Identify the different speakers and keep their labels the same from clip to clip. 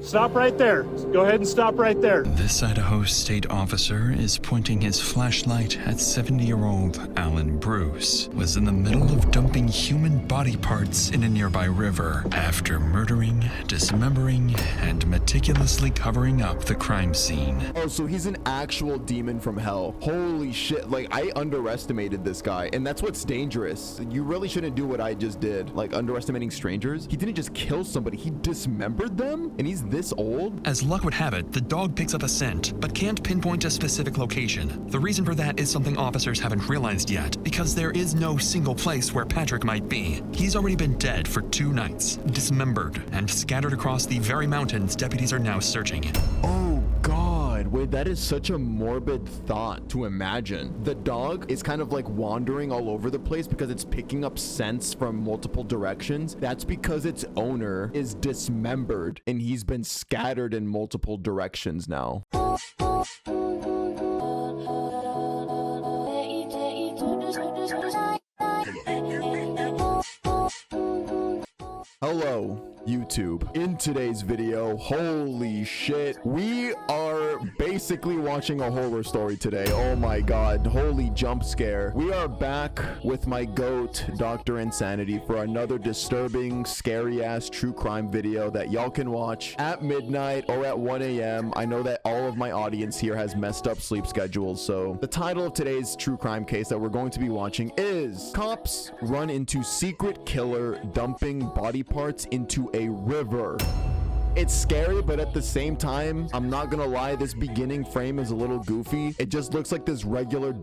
Speaker 1: stop right there. Go ahead and stop right there.
Speaker 2: This Idaho state officer is pointing his flashlight at 70-year-old Alan Bruce, was in the middle of dumping human body parts in a nearby river after murdering, dismembering, and meticulously covering up the crime scene.
Speaker 3: Oh, so he's an actual demon from hell. Holy shit. Like, I underestimated this guy, and that's what's dangerous. You really shouldn't do what I just did, like underestimating strangers. He didn't just kill somebody, he dismembered them, and he's this old.
Speaker 2: As luck would have it, the dog picks up a scent, but can't pinpoint a specific location. The reason for that is something officers haven't realized yet, because there is no single place where Patrick might be. He's already been dead for 2 nights, dismembered, and scattered across the very mountains deputies are now searching.
Speaker 3: Oh God, wait, that is such a morbid thought to imagine. The dog is kind of like wandering all over the place because it's picking up scents from multiple directions. That's because its owner is dismembered and he's been scattered in multiple directions now. Hello, YouTube. In today's video, holy shit, we are basically watching a horror story today. Oh my god, holy jump scare. We are back with my goat, Dr. Insanity, for another disturbing, scary-ass true crime video that y'all can watch at midnight or at 1 a.m. I know that all of my audience here has messed up sleep schedules, so the title of today's true crime case that we're going to be watching is Cops Run into Secret Killer Dumping Body Parts into a River. It's scary, but at the same time, I'm not gonna lie, this beginning frame is a little goofy. It just looks like this regular,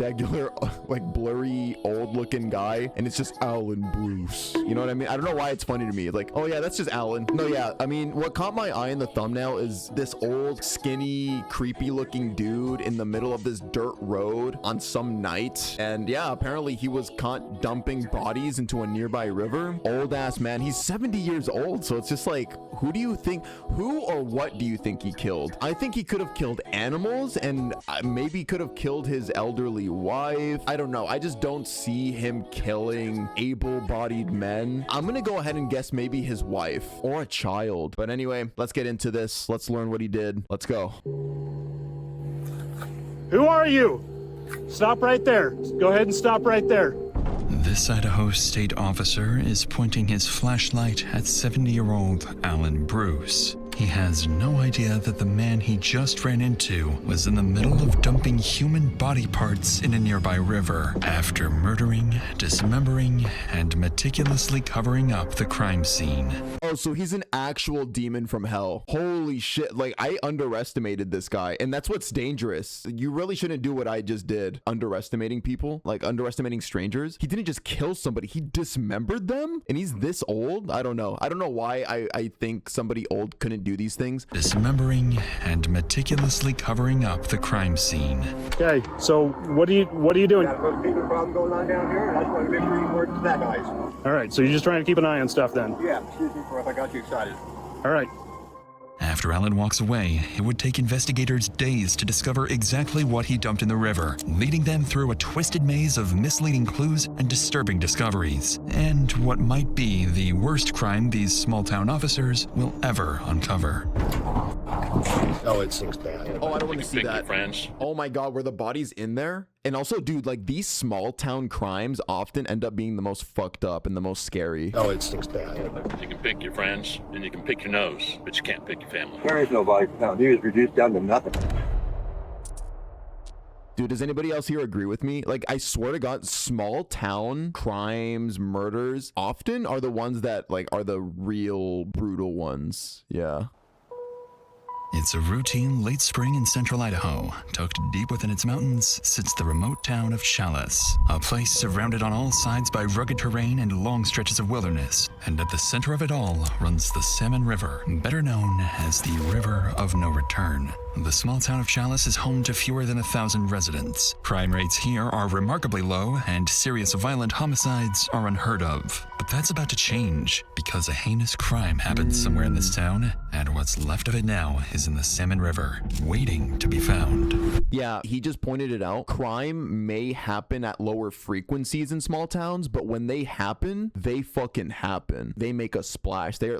Speaker 3: like blurry, old-looking guy, and it's just Alan Bruce. You know what I mean? I don't know why it's funny to me. Like, oh yeah, that's just Alan. No, yeah, I mean, what caught my eye in the thumbnail is this old, skinny, creepy-looking dude in the middle of this dirt road on some night. And yeah, apparently he was caught dumping bodies into a nearby river. Old-ass man. He's 70 years old, so it's just like, who do you think... Who or what do you think he killed? I think he could have killed animals and maybe could have killed his elderly wife. I don't know. I just don't see him killing able-bodied men. I'm gonna go ahead and guess maybe his wife or a child. But anyway, let's get into this. Let's learn what he did. Let's go.
Speaker 1: Who are you? Stop right there. Go ahead and stop right there.
Speaker 2: This Idaho state officer is pointing his flashlight at 70-year-old Alan Bruce. He has no idea that the man he just ran into was in the middle of dumping human body parts in a nearby river after murdering, dismembering, and meticulously covering up the crime scene.
Speaker 3: Oh, so he's an actual demon from hell. Holy shit. Like, I underestimated this guy, and that's what's dangerous. You really shouldn't do what I just did. Underestimating people, like underestimating strangers. He didn't just kill somebody, he dismembered them, and he's this old. I don't know why I think somebody old couldn't do these things.
Speaker 2: Dismembering and meticulously covering up the crime scene.
Speaker 1: Okay, so what are you doing?
Speaker 4: Got a big problem going on down here, and I just want to make sure you work to that, guys.
Speaker 1: All right, so you're just trying to keep an eye on stuff then.
Speaker 4: Yeah, excuse me for if I got you excited.
Speaker 1: All right.
Speaker 2: After Alan walks away, it would take investigators days to discover exactly what he dumped in the river, leading them through a twisted maze of misleading clues and disturbing discoveries, and what might be the worst crime these small-town officers will ever uncover.
Speaker 4: Oh, it seems bad.
Speaker 3: Oh, I don't want to see that.
Speaker 5: Friends.
Speaker 3: Oh my god, were the bodies in there? And also, dude, like, these small town crimes often end up being the most fucked up and the most scary.
Speaker 4: Oh, it seems bad.
Speaker 5: You can pick your friends and you can pick your nose, but you can't pick your family.
Speaker 4: There is no body found. He was reduced down to nothing.
Speaker 3: Dude, does anybody else here agree with me? Like, I swear to God, small town crimes, murders often are the ones that, like, are the real brutal ones. Yeah.
Speaker 2: It's a routine late spring in central Idaho. Tucked deep within its mountains sits the remote town of Challis, a place surrounded on all sides by rugged terrain and long stretches of wilderness. And at the center of it all runs the Salmon River, better known as the River of No Return. The small town of Chalice is home to fewer than 1,000 residents. Crime rates here are remarkably low, and serious violent homicides are unheard of. But that's about to change, because a heinous crime happened somewhere in this town, and what's left of it now is in the Salmon River, waiting to be found.
Speaker 3: Yeah, he just pointed it out. Crime may happen at lower frequencies in small towns, but when they happen, they fucking happen. They make a splash. They're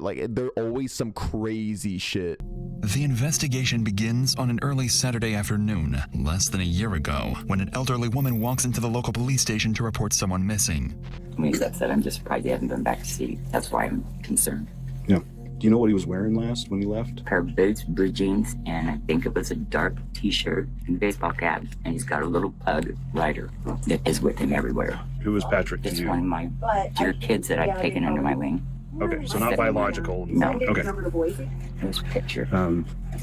Speaker 3: always some crazy shit.
Speaker 2: The investigation begins on an early Saturday afternoon, less than a year ago, when an elderly woman walks into the local police station to report someone missing.
Speaker 6: When he's upset, I'm just surprised he hasn't been back to see. That's why I'm concerned.
Speaker 7: Yeah. Do you know what he was wearing last when he left?
Speaker 6: A pair of boots, blue jeans, and I think it was a dark t-shirt and a baseball cap. And he's got a little pug rider that is with him everywhere.
Speaker 7: Who was Patrick to
Speaker 6: It's
Speaker 7: you?
Speaker 6: one of my dear kids that I've taken under my wing.
Speaker 7: Okay, so not biological.
Speaker 6: No.
Speaker 7: Okay.
Speaker 6: It was a picture.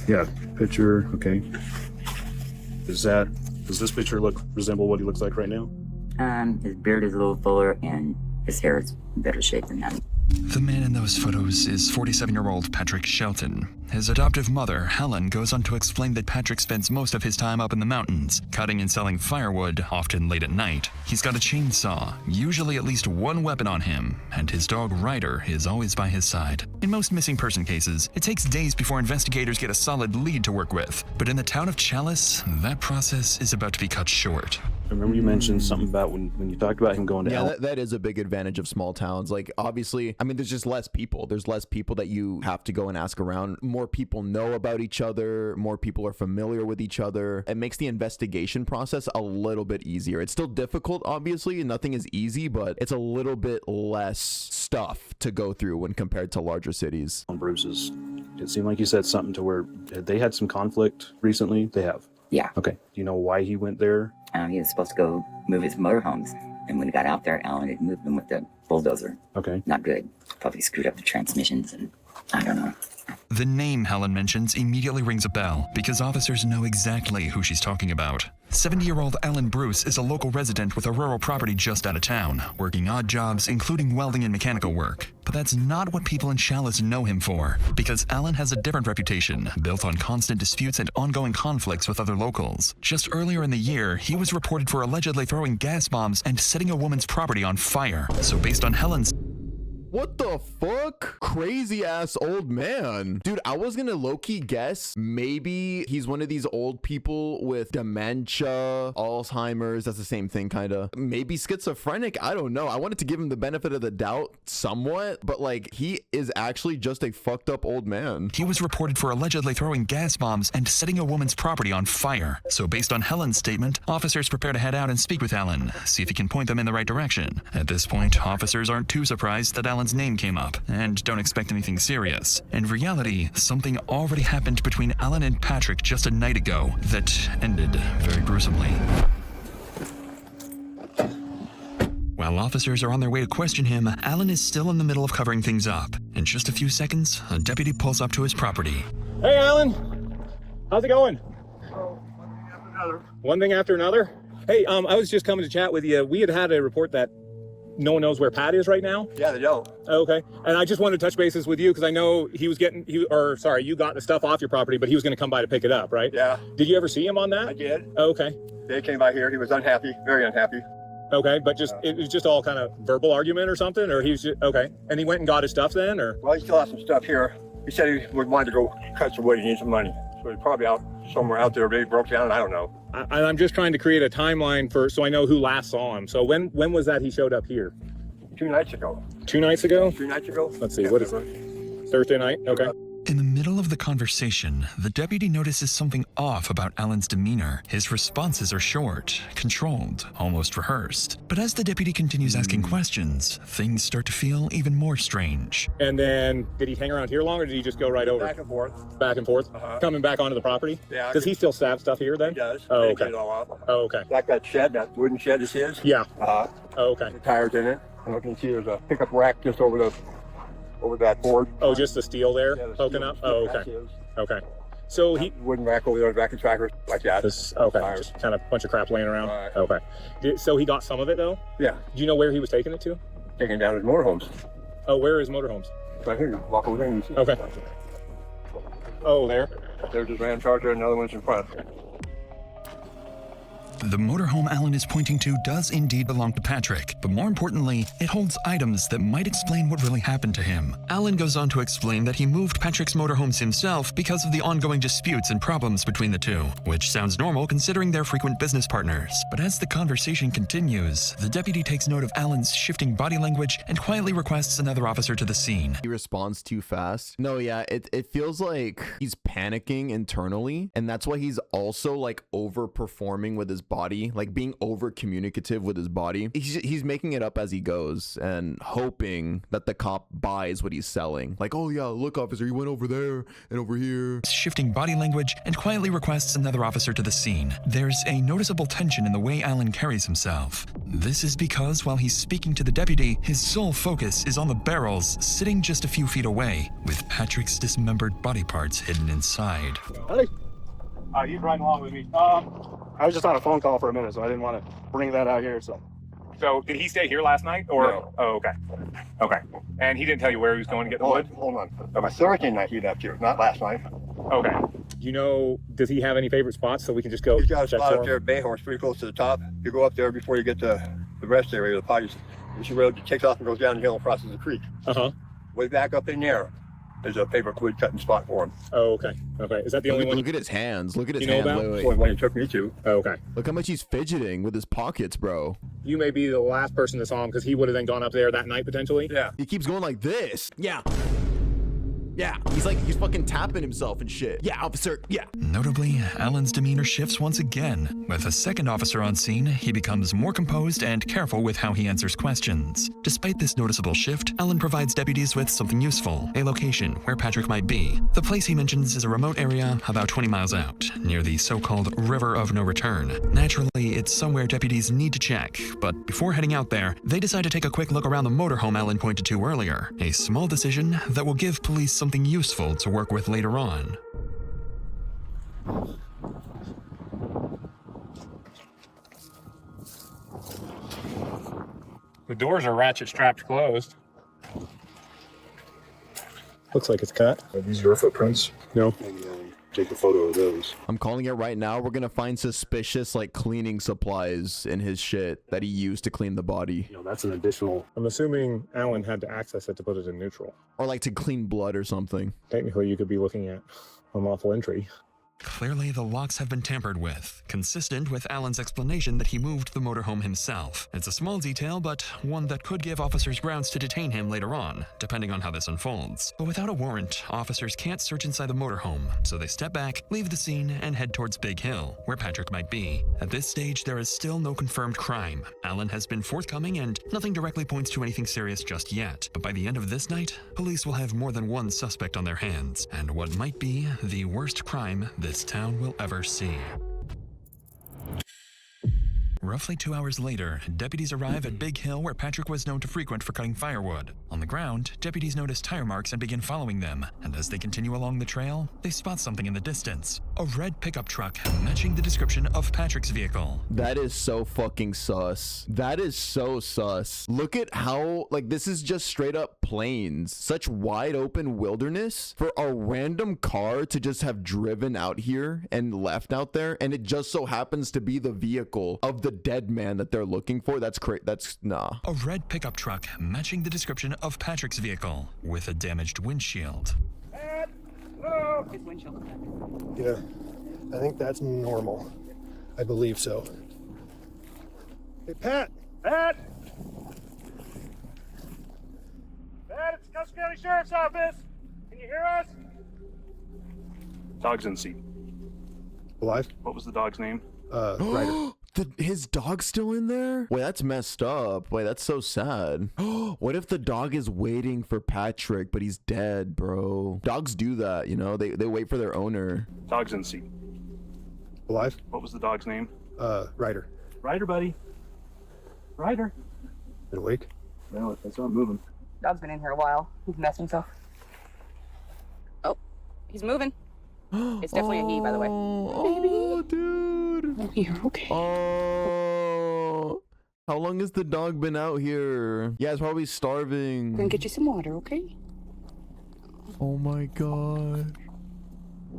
Speaker 7: Yeah, picture. Okay.
Speaker 1: Does this picture resemble what he looks like right now?
Speaker 6: His beard is a little fuller and his hair is in better shape than that.
Speaker 2: The man in those photos is 47-year-old Patrick Shelton. His adoptive mother, Helen, goes on to explain that Patrick spends most of his time up in the mountains, cutting and selling firewood, often late at night. He's got a chainsaw, usually at least one weapon on him, and his dog Ryder is always by his side. In most missing person cases, it takes days before investigators get a solid lead to work with. But in the town of Chalice, that process is about to be cut short.
Speaker 1: I remember you mentioned something about when you talked about him going to
Speaker 3: Yeah, that is a big advantage of small towns. Like, obviously, I mean, there's just less people. There's less people that you have to go and ask around. More people know about each other. More people are familiar with each other. It makes the investigation process a little bit easier. It's still difficult, obviously, and nothing is easy, but it's a little bit less stuff to go through when compared to larger cities.
Speaker 1: on Bruce's. It seemed like you said something to where they had some conflict recently. They have.
Speaker 6: Yeah.
Speaker 1: Okay. Do you know why he went there?
Speaker 6: He was supposed to go move his motorhomes. And when he got out there, Alan had moved them with the bulldozer.
Speaker 1: Okay.
Speaker 6: Not good. Probably screwed up the transmissions and I don't know.
Speaker 2: The name Helen mentions immediately rings a bell because officers know exactly who she's talking about. 70-year-old Alan Bruce is a local resident with a rural property just out of town, working odd jobs, including welding and mechanical work. But that's not what people in Chalice know him for, because Alan has a different reputation, built on constant disputes and ongoing conflicts with other locals. Just earlier in the year, he was reported for allegedly throwing gas bombs and setting a woman's property on fire. So based on Helen's
Speaker 3: What the fuck? Crazy ass old man. Dude, I was gonna low-key guess maybe he's one of these old people with dementia, Alzheimer's. That's the same thing, kind of. Maybe schizophrenic. I don't know. I wanted to give him the benefit of the doubt somewhat, but like, he is actually just a fucked up old man.
Speaker 2: He was reported for allegedly throwing gas bombs and setting a woman's property on fire. So based on Helen's statement, officers prepare to head out and speak with Alan, see if he can point them in the right direction. At this point, officers aren't too surprised that Alan's name came up and don't expect anything serious. In reality, something already happened between Alan and Patrick just a night ago that ended very gruesomely. While officers are on their way to question him, Alan is still in the middle of covering things up. In just a few seconds, a deputy pulls up to his property.
Speaker 8: Hey, Alan. How's it going? One thing after another. Hey, I was just coming to chat with you. We had a report that no one knows where Pat is right now.
Speaker 4: Yeah, they don't.
Speaker 8: Okay. And I just wanted to touch bases with you because I know you got the stuff off your property, but he was going to come by to pick it up, right?
Speaker 4: Yeah,
Speaker 8: Did you ever see him on that?
Speaker 4: I did.
Speaker 8: Okay.
Speaker 4: They came by here. He was unhappy, very unhappy.
Speaker 8: Okay. But it was just all kind of verbal argument or something, or he was just, okay. And he went and got his stuff then, or?
Speaker 4: Well, he still has some stuff here. He said he would want to go cut some wood. He needs some money. So he's probably out somewhere out there. Maybe broke down. I don't know.
Speaker 8: I'm just trying to create a timeline so I know who last saw him. So when was that he showed up here?
Speaker 4: 2 nights ago.
Speaker 8: 2 nights ago?
Speaker 4: 3 nights ago.
Speaker 8: Let's see, what is it? Thursday night? Okay.
Speaker 2: In the middle of the conversation, the deputy notices something off about Alan's demeanor. His responses are short, controlled, almost rehearsed. But as the deputy continues asking questions, things start to feel even more strange.
Speaker 8: And then, did he hang around here long, or did he just go right over?
Speaker 4: Back and forth.
Speaker 8: Back and forth? Coming back onto the property?
Speaker 4: Yeah.
Speaker 8: Does he still stab stuff here then?
Speaker 4: He does.
Speaker 8: Oh,
Speaker 4: They
Speaker 8: okay.
Speaker 4: get it all out.
Speaker 8: Oh, okay.
Speaker 4: Like that shed, that wooden shed is his.
Speaker 8: Yeah.
Speaker 4: Oh,
Speaker 8: Okay.
Speaker 4: the tires in it. And you can see there's a pickup rack just over that board.
Speaker 8: Oh, just the steel there
Speaker 4: Yeah, the
Speaker 8: poking
Speaker 4: steel-
Speaker 8: up? Oh,
Speaker 4: that's
Speaker 8: okay.
Speaker 4: his.
Speaker 8: Okay. So he,
Speaker 4: Wooden rack over there, back of trackers, like that.
Speaker 8: okay,
Speaker 4: Tires.
Speaker 8: just kind of bunch of crap laying around?
Speaker 4: Right.
Speaker 8: Okay. So he got some of it though?
Speaker 4: Yeah,
Speaker 8: Do you know where he was taking it to?
Speaker 4: taking down his motorhomes.
Speaker 8: Oh, where are his motorhomes?
Speaker 4: Right here, you walk over there and you see.
Speaker 8: Okay. Oh, there?
Speaker 4: There's his Ram Charger, and another one's in front.
Speaker 2: The motorhome Alan is pointing to does indeed belong to Patrick, but more importantly, it holds items that might explain what really happened to him. Alan goes on to explain that he moved Patrick's motorhomes himself because of the ongoing disputes and problems between the two, which sounds normal considering they're frequent business partners. But as the conversation continues, the deputy takes note of Alan's shifting body language and quietly requests another officer to the scene.
Speaker 3: He responds too fast. No, yeah, it feels like he's panicking internally, and that's why he's also like overperforming with his body, like being over communicative with his body. He's making it up as he goes and hoping that the cop buys what he's selling. Like, oh yeah, look officer, he went over there and over here.
Speaker 2: Shifting body language and quietly requests another officer to the scene. There's a noticeable tension in the way Alan carries himself. This is because while he's speaking to the deputy, his sole focus is on the barrels sitting just a few feet away, with Patrick's dismembered body parts hidden inside.
Speaker 1: Buddy? He's riding along with me. I was just on a phone call for a minute, so I didn't want to bring that out here, so.
Speaker 8: So did he stay here last night, or?
Speaker 4: No.
Speaker 8: Oh, okay. Okay. And he didn't tell you where he was going to get the wood?
Speaker 4: Hold on. On my Thursday night, he left here, not last night.
Speaker 8: Okay. You know, does he have any favorite spots so we can just go
Speaker 4: He's got a
Speaker 8: check
Speaker 4: spot
Speaker 8: for
Speaker 4: up there
Speaker 8: him?
Speaker 4: at Bayhorse, pretty close to the top. You go up there before you get to the rest area, the potties. This road takes off and goes down the hill and crosses the creek.
Speaker 8: Uh-huh.
Speaker 4: Way back up in there is a favorite wood cutting spot for him.
Speaker 8: Oh, okay. Okay. Is that the only one?
Speaker 3: Look at his hands. Look at his
Speaker 8: You know
Speaker 3: hands.
Speaker 8: about?
Speaker 3: Wait,
Speaker 4: That's
Speaker 3: wait.
Speaker 4: the only one he took me to.
Speaker 8: Oh, okay.
Speaker 3: Look how much he's fidgeting with his pockets, bro.
Speaker 8: You may be the last person that saw him because he would have then gone up there that night potentially.
Speaker 4: Yeah.
Speaker 3: He keeps going like this. Yeah. Yeah. He's fucking tapping himself and shit. Yeah, officer. Yeah.
Speaker 2: Notably, Alan's demeanor shifts once again. With a second officer on scene, he becomes more composed and careful with how he answers questions. Despite this noticeable shift, Alan provides deputies with something useful, a location where Patrick might be. The place he mentions is a remote area about 20 miles out, near the so-called River of No Return. Naturally, it's somewhere deputies need to check, but before heading out there, they decide to take a quick look around the motorhome Alan pointed to earlier. A small decision that will give police something useful to work with later on.
Speaker 8: The doors are ratchet strapped closed. Looks like it's cut.
Speaker 7: Are these your footprints?
Speaker 8: No.
Speaker 7: Maybe take a photo of those.
Speaker 3: I'm calling it right now. We're gonna find suspicious like cleaning supplies in his shit that he used to clean the body.
Speaker 7: You know, that's an additional.
Speaker 8: I'm assuming Alan had to access it to put it in neutral.
Speaker 3: Or like to clean blood or something.
Speaker 8: Technically, you could be looking at unlawful entry.
Speaker 2: Clearly, the locks have been tampered with, consistent with Alan's explanation that he moved the motorhome himself. It's a small detail, but one that could give officers grounds to detain him later on, depending on how this unfolds. But without a warrant, officers can't search inside the motorhome, so they step back, leave the scene, and head towards Big Hill, where Patrick might be. At this stage, there is still no confirmed crime. Alan has been forthcoming, and nothing directly points to anything serious just yet. But by the end of this night, police will have more than one suspect on their hands, and what might be the worst crime this town will ever see. Roughly 2 hours later, deputies arrive at Big Hill where Patrick was known to frequent for cutting firewood. On the ground, deputies notice tire marks and begin following them, and as they continue along the trail, they spot something in the distance. A red pickup truck matching the description of Patrick's vehicle.
Speaker 3: That is so fucking sus. That is so sus. Look at how, like, this is just straight up plains. Such wide open wilderness for a random car to just have driven out here and left out there, and it just so happens to be the vehicle of the dead man that they're looking for. That's nah.
Speaker 2: A red pickup truck matching the description of Patrick's vehicle with a damaged windshield.
Speaker 1: Yeah, I think that's normal. I believe so. Hey, Pat! Pat! Pat, it's Custer County Sheriff's Office! Can you hear us?
Speaker 7: Dog's in seat.
Speaker 1: Alive?
Speaker 7: What was the dog's name?
Speaker 1: Ryder.
Speaker 3: His dog's still in there? Wait, that's messed up. Wait, that's so sad. What if the dog is waiting for Patrick, but he's dead, bro? Dogs do that, you know? They wait for their owner.
Speaker 7: Dog's in seat.
Speaker 1: Alive?
Speaker 7: What was the dog's name?
Speaker 1: Ryder.
Speaker 7: Ryder, buddy. Ryder.
Speaker 1: Been awake?
Speaker 7: No, it's not moving.
Speaker 9: Dog's been in here a while. He's messed himself. Oh, he's moving. It's definitely a he, by the way.
Speaker 3: Oh, dude.
Speaker 9: Oh, you're okay.
Speaker 3: Oh. How long has the dog been out here? Yeah, it's probably starving.
Speaker 9: Gonna get you some water, okay?
Speaker 3: Oh my god.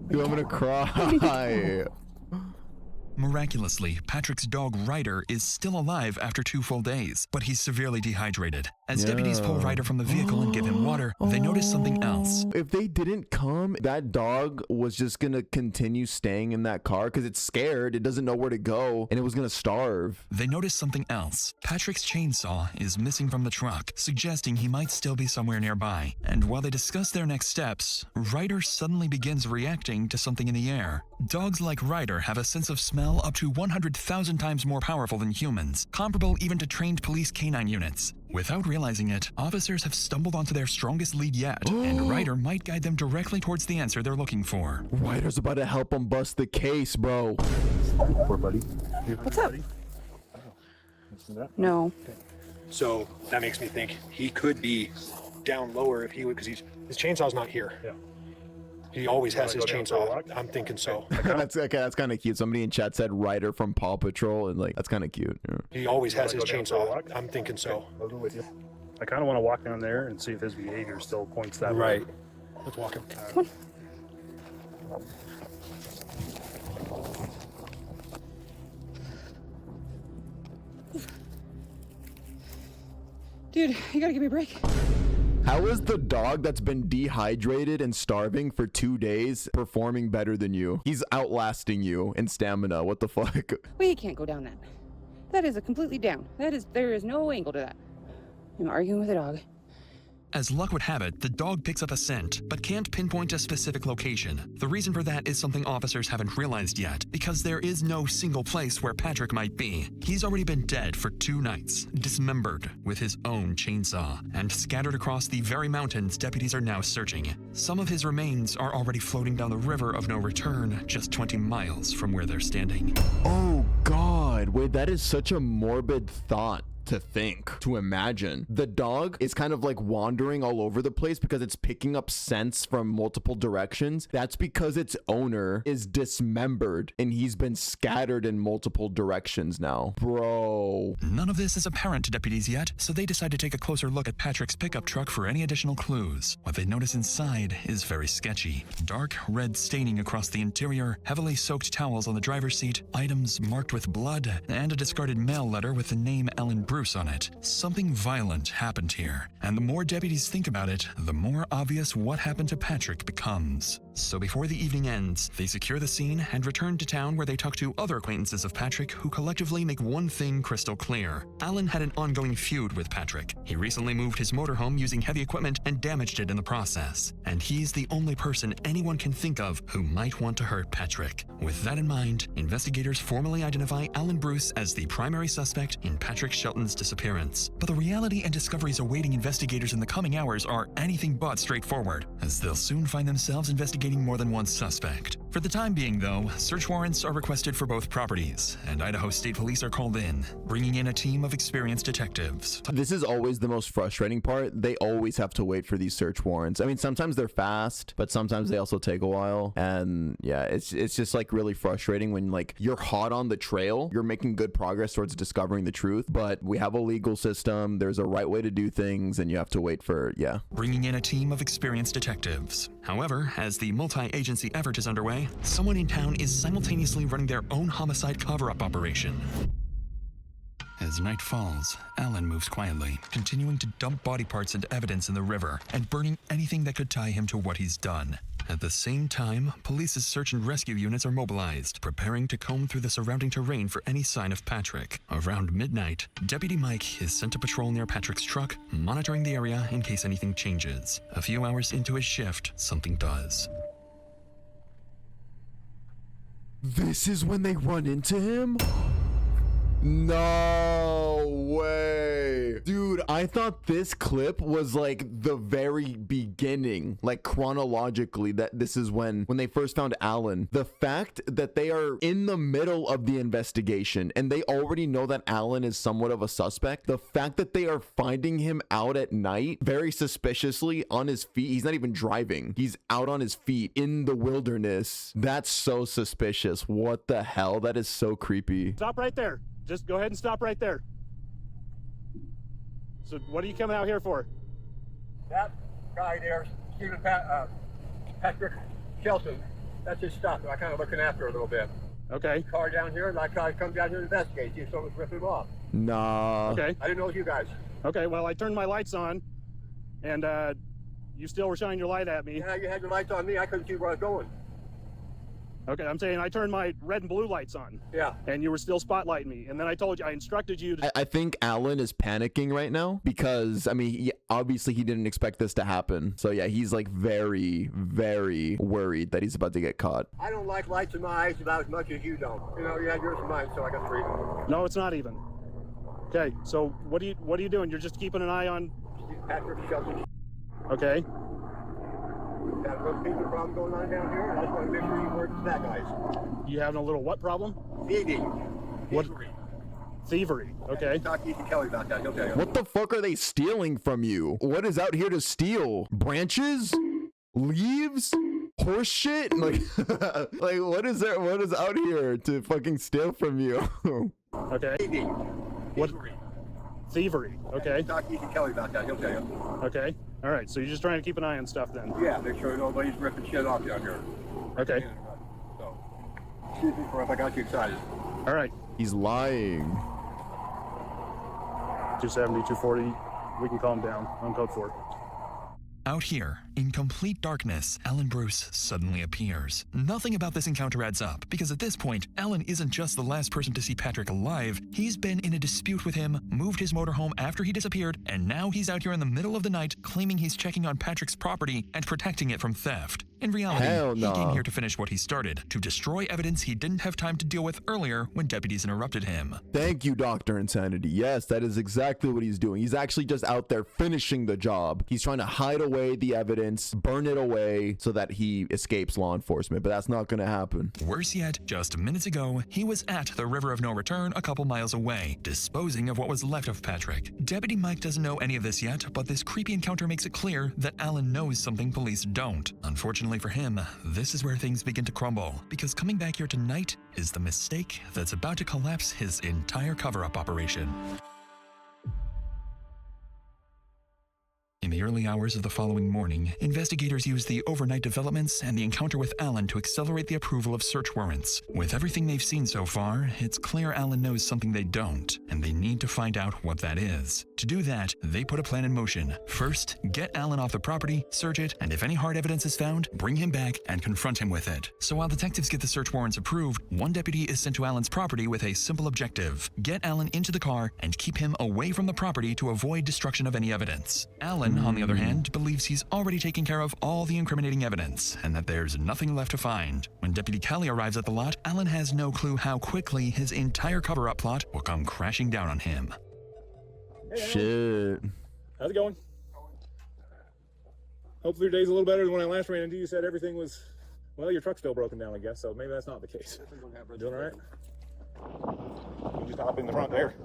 Speaker 3: Dude, I'm gonna cry.
Speaker 2: Miraculously, Patrick's dog Ryder is still alive after 2 full days, but he's severely dehydrated. As deputies pull Ryder from the vehicle and give him water, they notice something else.
Speaker 3: If they didn't come, that dog was just gonna continue staying in that car because it's scared. It doesn't know where to go, and it was gonna starve.
Speaker 2: They notice something else. Patrick's chainsaw is missing from the truck, suggesting he might still be somewhere nearby. And while they discuss their next steps, Ryder suddenly begins reacting to something in the air. Dogs like Ryder have a sense of smell up to 100,000 times more powerful than humans, comparable even to trained police canine units. Without realizing it, officers have stumbled onto their strongest lead yet, and Ryder might guide them directly towards the answer they're looking for.
Speaker 3: Ryder's about to help them bust the case, bro.
Speaker 7: Poor buddy.
Speaker 9: What's up? No.
Speaker 10: So that makes me think he could be down lower if he would, because his chainsaw's not here.
Speaker 7: Yeah.
Speaker 10: He always has his
Speaker 7: Go down for a
Speaker 10: chainsaw.
Speaker 7: walk?
Speaker 10: I'm thinking so.
Speaker 3: That's okay. That's kind of cute. Somebody in chat said Ryder from Paw Patrol, and like that's kind of cute. Yeah.
Speaker 10: He always has his
Speaker 7: Go down for a
Speaker 10: chainsaw.
Speaker 7: walk?
Speaker 10: I'm thinking so.
Speaker 7: I'll go with you. I kind of want to walk down there and see if his behavior still points that way.
Speaker 10: Right. Let's walk him.
Speaker 9: Dude, you gotta give me a break.
Speaker 3: How is the dog that's been dehydrated and starving for 2 days performing better than you? He's outlasting you in stamina. What the fuck?
Speaker 9: We can't go down that. That is a completely down. There is no angle to that. I'm arguing with a dog.
Speaker 2: As luck would have it, the dog picks up a scent, but can't pinpoint a specific location. The reason for that is something officers haven't realized yet, because there is no single place where Patrick might be. He's already been dead for 2 nights, dismembered with his own chainsaw, and scattered across the very mountains deputies are now searching. Some of his remains are already floating down the river of no return, just 20 miles from where they're standing.
Speaker 3: Oh God, wait, that is such a morbid thought to think, to imagine. The dog is kind of like wandering all over the place because it's picking up scents from multiple directions. That's because its owner is dismembered and he's been scattered in multiple directions now. Bro.
Speaker 2: None of this is apparent to deputies yet, so they decide to take a closer look at Patrick's pickup truck for any additional clues. What they notice inside is very sketchy. Dark red staining across the interior, heavily soaked towels on the driver's seat, items marked with blood, and a discarded mail letter with the name Ellen Bruce on it. Something violent happened here, and the more deputies think about it, the more obvious what happened to Patrick becomes. So before the evening ends, they secure the scene and return to town where they talk to other acquaintances of Patrick who collectively make one thing crystal clear. Alan had an ongoing feud with Patrick. He recently moved his motorhome using heavy equipment and damaged it in the process. And he's the only person anyone can think of who might want to hurt Patrick. With that in mind, investigators formally identify Alan Bruce as the primary suspect in Patrick Shelton's disappearance. But the reality and discoveries awaiting investigators in the coming hours are anything but straightforward, as they'll soon find themselves investigating more than one suspect. For the time being, though, search warrants are requested for both properties, and Idaho State Police are called in, bringing in a team of experienced detectives.
Speaker 3: This is always the most frustrating part. They always have to wait for these search warrants. I mean, sometimes they're fast, but sometimes they also take a while. And yeah, it's just like really frustrating when like you're hot on the trail, you're making good progress towards discovering the truth, but we have a legal system, there's a right way to do things, and you have to wait for, yeah.
Speaker 2: Bringing in a team of experienced detectives. However, as the multi-agency effort is underway, someone in town is simultaneously running their own homicide cover-up operation. As night falls, Alan moves quietly, continuing to dump body parts and evidence in the river and burning anything that could tie him to what he's done. At the same time, police's search and rescue units are mobilized, preparing to comb through the surrounding terrain for any sign of Patrick. Around midnight, Deputy Mike is sent to patrol near Patrick's truck, monitoring the area in case anything changes. A few hours into his shift, something does.
Speaker 3: This is when they run into him? No way. Dude, I thought this clip was like the very beginning, like chronologically, that this is when they first found Alan. The fact that they are in the middle of the investigation and they already know that Alan is somewhat of a suspect. The fact that they are finding him out at night, very suspiciously on his feet. He's not even driving. He's out on his feet in the wilderness. That's so suspicious. What the hell? That is so creepy.
Speaker 1: Stop right there. Just go ahead and stop right there. So what are you coming out here for?
Speaker 4: That guy there, Patrick Shelton, That's his stuff. I kind of looking after it a little bit.
Speaker 1: Okay.
Speaker 4: Car down here, and I come down here to investigate. See if someone's ripping him off.
Speaker 3: Nah.
Speaker 1: Okay.
Speaker 4: I didn't know it was you guys.
Speaker 1: Okay. Well, I turned my lights on, and you still were shining your light at me.
Speaker 4: Yeah, you had your lights on me. I couldn't see where I was going.
Speaker 1: Okay. I'm saying I turned my red and blue lights on.
Speaker 4: Yeah.
Speaker 1: And you were still spotlighting me. And then I told you, I instructed you to.
Speaker 3: I think Alan is panicking right now because, I mean, obviously he didn't expect this to happen. So yeah, he's like very, very worried that he's about to get caught.
Speaker 4: I don't like lights in my eyes about as much as you don't. You know, you had yours and mine, so I got the reason.
Speaker 1: No, it's not even. Okay. So what are you doing? You're just keeping an eye on.
Speaker 4: Patrick Shelton.
Speaker 1: Okay.
Speaker 4: Got a little fever problem going on down here, and I just want to make sure you work with that, guys.
Speaker 1: You having a little what problem?
Speaker 4: Thieving.
Speaker 1: What?
Speaker 4: Thievery.
Speaker 1: Thievery. Okay.
Speaker 4: Talk to Ethan Kelly about that. He'll tell you.
Speaker 3: What the fuck are they stealing from you? What is out here to steal? Branches? Leaves? Horse shit? Like, like what is there? What is out here to fucking steal from you?
Speaker 1: Okay.
Speaker 4: Thieving.
Speaker 1: What?
Speaker 4: Thievery.
Speaker 1: Thievery. Okay.
Speaker 4: Talk to Ethan Kelly about that. He'll tell you.
Speaker 1: Okay. All right. So you're just trying to keep an eye on stuff then.
Speaker 4: Yeah, make sure nobody's ripping shit off down here.
Speaker 1: Okay.
Speaker 4: So, excuse me for if I got you excited.
Speaker 1: All right.
Speaker 3: He's lying.
Speaker 1: 270, 240. We can calm down. On code 4.
Speaker 2: Out here, in complete darkness, Alan Bruce suddenly appears. Nothing about this encounter adds up, because at this point, Alan isn't just the last person to see Patrick alive, he's been in a dispute with him, moved his motorhome after he disappeared, and now he's out here in the middle of the night claiming he's checking on Patrick's property and protecting it from theft. In reality,
Speaker 3: Hell
Speaker 2: he
Speaker 3: no.
Speaker 2: came here to finish what he started, to destroy evidence he didn't have time to deal with earlier when deputies interrupted him.
Speaker 3: Thank you, Dr. Insanity. Yes, that is exactly what he's doing. He's actually just out there finishing the job. He's trying to hide away the evidence, burn it away so that he escapes law enforcement, but that's not going to happen.
Speaker 2: Worse yet, just minutes ago, he was at the River of No Return a couple miles away, disposing of what was left of Patrick. Deputy Mike doesn't know any of this yet, but this creepy encounter makes it clear that Alan knows something police don't. Unfortunately for him, this is where things begin to crumble, because coming back here tonight is the mistake that's about to collapse his entire cover-up operation. In the early hours of the following morning, investigators used the overnight developments and the encounter with Alan to accelerate the approval of search warrants. With everything they've seen so far, it's clear Alan knows something they don't, and they need to find out what that is. To do that, they put a plan in motion. First, get Alan off the property, search it, and if any hard evidence is found, bring him back and confront him with it. So while detectives get the search warrants approved, one deputy is sent to Alan's property with a simple objective: get Alan into the car and keep him away from the property to avoid destruction of any evidence. Alan, on the other hand, believes he's already taken care of all the incriminating evidence and that there's nothing left to find. When Deputy Kelly arrives at the lot, Alan has no clue how quickly his entire cover-up plot will come crashing down on him.
Speaker 3: Shit.
Speaker 8: How's it going? Hopefully your day's a little better than when I last ran into you. You said everything was, well, your truck's still broken down, I guess, so maybe that's not the case. Doing all right? You just hop in the front there.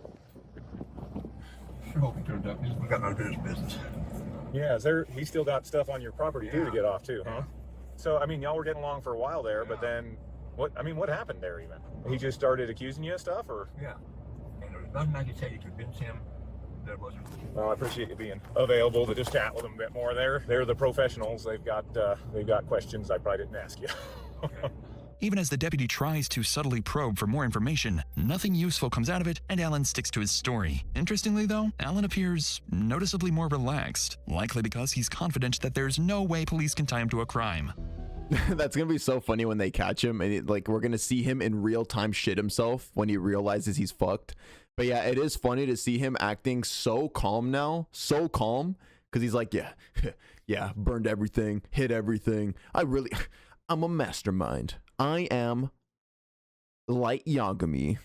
Speaker 4: Sure hope he turns up. We got no business.
Speaker 8: Yeah, he still got stuff on your property too to get off too, huh? So, I mean, y'all were getting along for a while there, but then, what happened there even? He just started accusing you of stuff, or?
Speaker 4: Yeah. And there was nothing I could say to convince him that it wasn't.
Speaker 8: Well, I appreciate you being available to just chat with them a bit more there. They're the professionals. They've got questions I probably didn't ask you.
Speaker 2: Even as the deputy tries to subtly probe for more information, nothing useful comes out of it, and Alan sticks to his story. Interestingly though, Alan appears noticeably more relaxed, likely because he's confident that there's no way police can tie him to a crime.
Speaker 3: That's gonna be so funny when they catch him, and we're gonna see him in real time shit himself when he realizes he's fucked. But yeah, it is funny to see him acting so calm now, so calm, because he's like, yeah, burned everything, hit everything. I'm a mastermind. I am Light Yagami.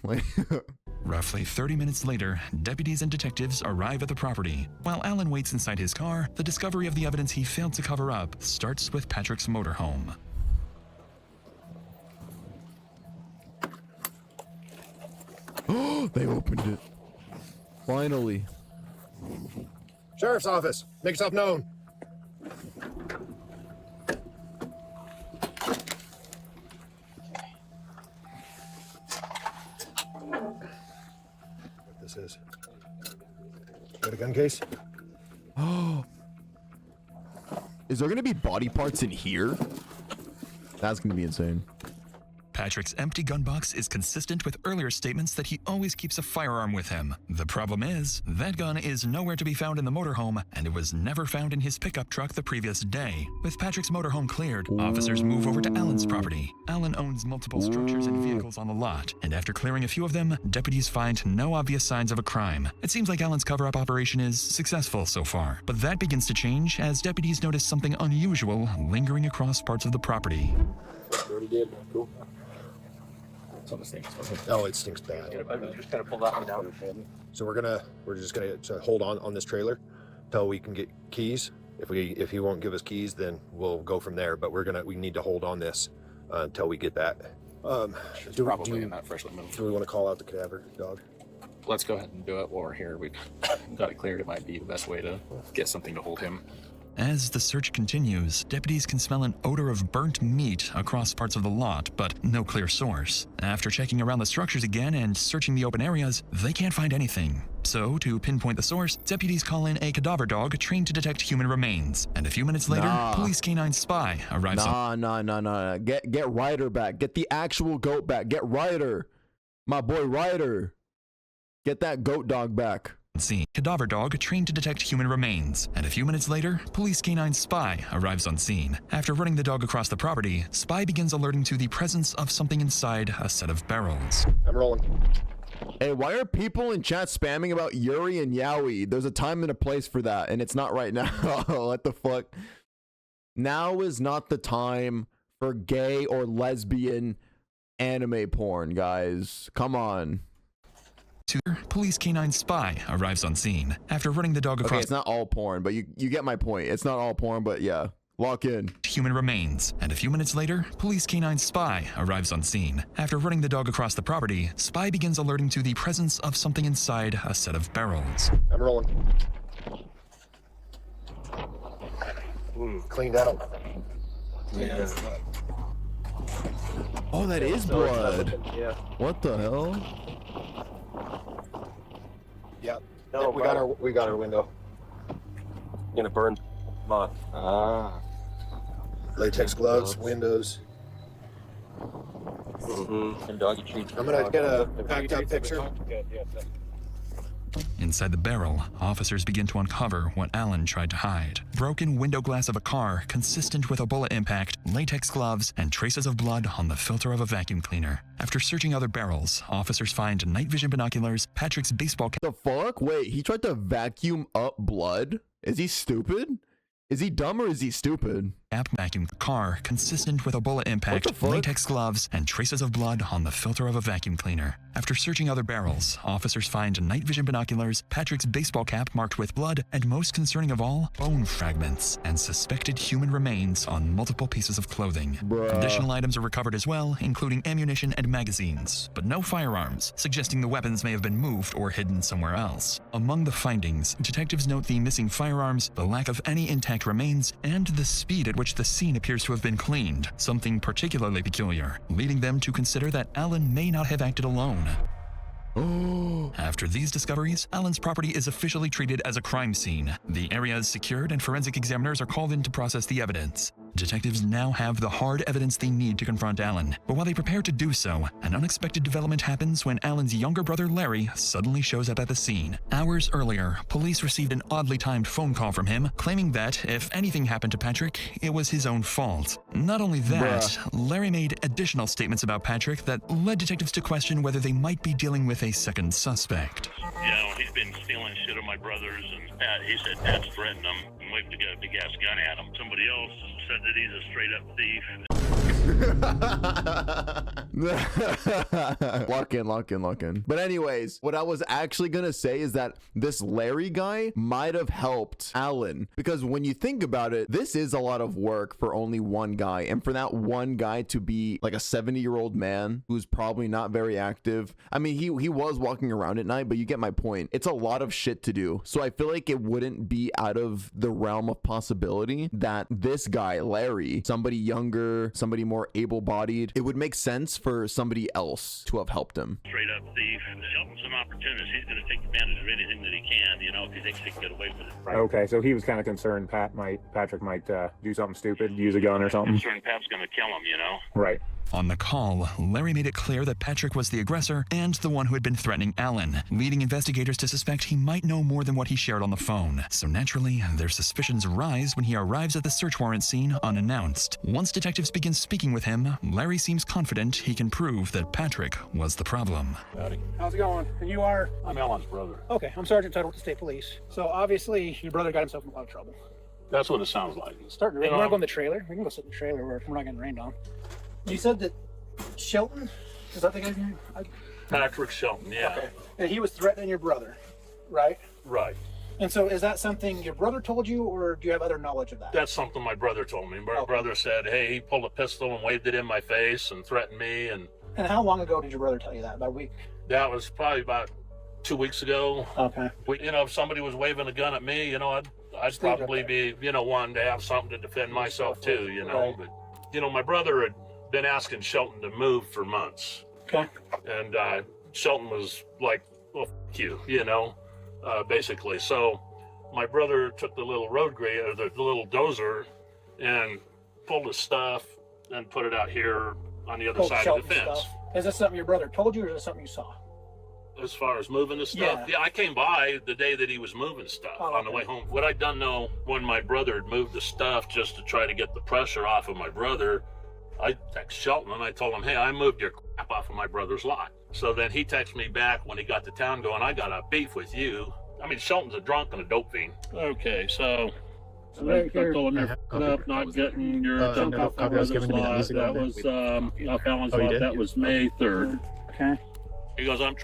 Speaker 2: Roughly 30 minutes later, deputies and detectives arrive at the property. While Alan waits inside his car, the discovery of the evidence he failed to cover up starts with Patrick's motorhome.
Speaker 3: Oh, they opened it. Finally.
Speaker 10: Sheriff's office. Make yourself known. What this is. Got a gun case?
Speaker 3: Oh. Is there gonna be body parts in here? That's gonna be insane.
Speaker 2: Patrick's empty gun box is consistent with earlier statements that he always keeps a firearm with him. The problem is, that gun is nowhere to be found in the motorhome, and it was never found in his pickup truck the previous day. With Patrick's motorhome cleared, officers move over to Alan's property. Alan owns multiple structures and vehicles on the lot, and after clearing a few of them, deputies find no obvious signs of a crime. It seems like Alan's cover-up operation is successful so far, but that begins to change as deputies notice something unusual lingering across parts of the property.
Speaker 10: Already did. Cool. Oh, it stinks bad.
Speaker 4: Just kind of pull that one down.
Speaker 10: So we're just gonna hold on this trailer till we can get keys. If he won't give us keys, then we'll go from there. But we need to hold on this until we get that.
Speaker 11: Probably in that freshly moved.
Speaker 10: Do we want to call out the cadaver dog?
Speaker 11: Let's go ahead and do it while we're here. We've got it cleared. It might be the best way to get something to hold him.
Speaker 2: As the search continues, deputies can smell an odor of burnt meat across parts of the lot, but no clear source. After checking around the structures again and searching the open areas, they can't find anything. So, to pinpoint the source, deputies call in a cadaver dog trained to detect human remains. And a few minutes later, Police Canine Spy arrives
Speaker 3: Nah. Get Ryder back. Get the actual goat back. Get Ryder. My boy Ryder. Get that goat dog back.
Speaker 2: scene. Cadaver dog trained to detect human remains, and a few minutes later, Police Canine Spy arrives on scene. After running the dog across the property, Spy begins alerting to the presence of something inside a set of barrels.
Speaker 10: I'm rolling.
Speaker 3: Hey, why are people in chat spamming about Yuri and Yowie? There's a time and a place for that, and it's not right now. What the fuck? Now is not the time for gay or lesbian anime porn, guys. Come on.
Speaker 2: Police Canine Spy arrives on scene. After running the dog across...
Speaker 3: Okay, it's not all porn, but you get my point. It's not all porn, but yeah. Lock in.
Speaker 2: Human remains. And a few minutes later, Police Canine Spy arrives on scene. After running the dog across the property, Spy begins alerting to the presence of something inside a set of barrels.
Speaker 10: I'm rolling. Cleaned out.
Speaker 3: Yeah. Oh, that is blood.
Speaker 10: Yeah.
Speaker 3: What the hell?
Speaker 10: Yeah. No, we got our window.
Speaker 12: Gonna burn moth.
Speaker 10: Latex gloves, windows.
Speaker 12: And doggy treats.
Speaker 10: I'm gonna get a backed up picture.
Speaker 2: Inside the barrel, officers begin to uncover what Alan tried to hide. Broken window glass of a car consistent with a bullet impact, latex gloves, and traces of blood on the filter of a vacuum cleaner. After searching other barrels, officers find night vision binoculars, Patrick's baseball cap.
Speaker 3: The fuck? Wait, he tried to vacuum up blood? Is he stupid? Is he dumb or is he stupid?
Speaker 2: Vacuum car consistent with a bullet impact, latex gloves, and traces of blood on the filter of a vacuum cleaner. After searching other barrels, officers find night vision binoculars, Patrick's baseball cap marked with blood, and most concerning of all, bone fragments and suspected human remains on multiple pieces of clothing.
Speaker 3: Bruh.
Speaker 2: Additional items are recovered as well, including ammunition and magazines, but no firearms, suggesting the weapons may have been moved or hidden somewhere else. Among the findings, detectives note the missing firearms, the lack of any intact remains, and the speed at which the scene appears to have been cleaned, something particularly peculiar, leading them to consider that Alan may not have acted alone. After these discoveries, Alan's property is officially treated as a crime scene. The area is secured and forensic examiners are called in to process the evidence. Detectives now have the hard evidence they need to confront Alan, but while they prepare to do so, an unexpected development happens when Alan's younger brother Larry suddenly shows up at the scene. Hours earlier, police received an oddly timed phone call from him, claiming that if anything happened to Patrick, it was his own fault. Not only that, Larry made additional statements about Patrick that led detectives to question whether they might be dealing with a second suspect.
Speaker 5: You know, he's been stealing shit of my brother's, and he said Pat's threatened him and waved a big ass gun at him. Somebody else said that he's a straight up thief.
Speaker 3: Lock in. But anyways, what I was actually gonna say is that this Larry guy might have helped Alan, because when you think about it, this is a lot of work for only one guy, and for that one guy to be like a 70-year-old man who's probably not very active. I mean, he was walking around at night, but you get my point. It's a lot of shit to do, so I feel like it wouldn't be out of the realm of possibility that this guy Larry, somebody younger, somebody more able-bodied, it would make sense for somebody else to have helped him.
Speaker 5: Straight up thief. Shelton's an opportunist. He's going to take advantage of anything that he can, you know, if he thinks he can get away with it.
Speaker 8: Okay, so he was kind of concerned Patrick might do something stupid, use a gun or something.
Speaker 5: Concerned Pat's going to kill him, you know.
Speaker 8: Right.
Speaker 2: On the call, Larry made it clear that Patrick was the aggressor and the one who had been threatening Alan, leading investigators to suspect he might know more than what he shared on the phone. So naturally, their suspicions rise when he arrives at the search warrant scene unannounced. Once detectives begin speaking with him, Larry seems confident he can prove that Patrick was the problem.
Speaker 13: Howdy. How's it going? And you are?
Speaker 5: I'm Alan's brother.
Speaker 13: Okay, I'm Sergeant Tuttle with the State Police. So obviously, your brother got himself in a lot of trouble.
Speaker 5: That's what it sounds like.
Speaker 13: It's starting to rain. You want to go in the trailer? We can go sit in the trailer where we're not getting rained on. You said that Shelton, is that the guy's name?
Speaker 5: Patrick Shelton, yeah.
Speaker 13: Okay. And he was threatening your brother, right?
Speaker 5: Right.
Speaker 13: And so is that something your brother told you, or do you have other knowledge of that?
Speaker 5: That's something my brother told me. My brother said, hey, he pulled a pistol and waved it in my face and threatened me. And
Speaker 13: how long ago did your brother tell you that? About a week?
Speaker 5: That was probably about 2 weeks ago.
Speaker 13: Okay.
Speaker 5: You know, if somebody was waving a gun at me, you know, I'd probably be, you know, wanting to have something to defend myself too, you know.
Speaker 13: Right.
Speaker 5: But, you know, my brother had been asking Shelton to move for months.
Speaker 13: Okay.
Speaker 5: And Shelton was like, well, f you know, basically. So my brother took the little road grader, the little dozer, and pulled his stuff and put it out here on the other side of the fence.
Speaker 13: Stuff. Is this something your brother told you, or is this something you saw?
Speaker 5: As far as moving the stuff, yeah, I came by the day that he was moving stuff on the way home. What I'd done though, when my brother had moved the stuff just to try to get the pressure off of my brother, I texted Shelton and I told him, hey, I moved your crap off of my brother's lot. So then he texted me back when he got to town going, I got a beef with you. I mean, Shelton's a drunk and a dope fiend. Okay, so
Speaker 13: right here.
Speaker 5: Up, not getting your junk off my brother's lot. That was off Alan's lot. That was May 3rd.
Speaker 13: Okay.
Speaker 5: He goes, I'm